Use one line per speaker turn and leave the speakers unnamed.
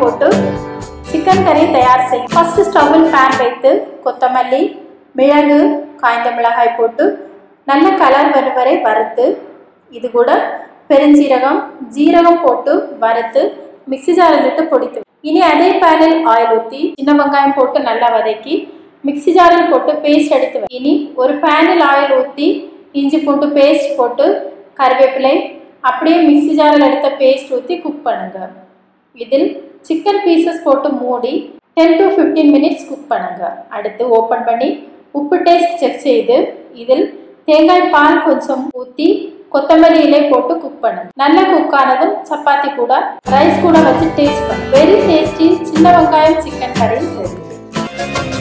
போட்டு சிக்கன் கறி தயார் செய்யும். ஃபர்ஸ்ட் ஸ்டவ்வில் பேன் வைத்து கொத்தமல்லி, மிளகு, காய்ந்த மிளகாய் போட்டு நல்ல கலர் வரும் வரை வறுத்து இது கூட பெருஞ்சீரகம், ஜீரகம் போட்டு வறுத்து மிக்ஸி ஜாரில் இட்டு பொடித்து. இனி அதே பேனில் ஆயில் ஊற்றி சின்ன வெங்காயம் போட்டு நல்லா வதக்கி மிக்ஸி ஜாரில் போட்டு பேஸ்ட் எடுத்து. இனி ஒரு பேனில் ஆயில் ஊற்றி இஞ்சி பூண்டு பேஸ்ட் போட்டு கருவேப்பிலை அப்படியே மிக்ஸி ஜாரில் எடுத்த பேஸ்ட் ஊற்றி குக் பண்ணுங்க. இதில் சிக்கன் பீசஸ் போட்டு மூடி 10 to 15 மினிட்ஸ் குக் பண்ணுங்க. அடுத்து ஓப்பன் பண்ணி உப்பு டேஸ்ட் செக் செய்து இதில் தேங்காய் பால் கொஞ்சம் ஊற்றி கொத்தமல்லி இலை போட்டு குக் பண்ணுங்க. நல்லா குக் ஆனதும் சப்பாத்தி கூட ரைஸ் கூட வச்சு டேஸ்ட் பண்ணுங்க. வெரி டேஸ்டி சின்ன வெங்காயம் சிக்கன் கறி ரெடி.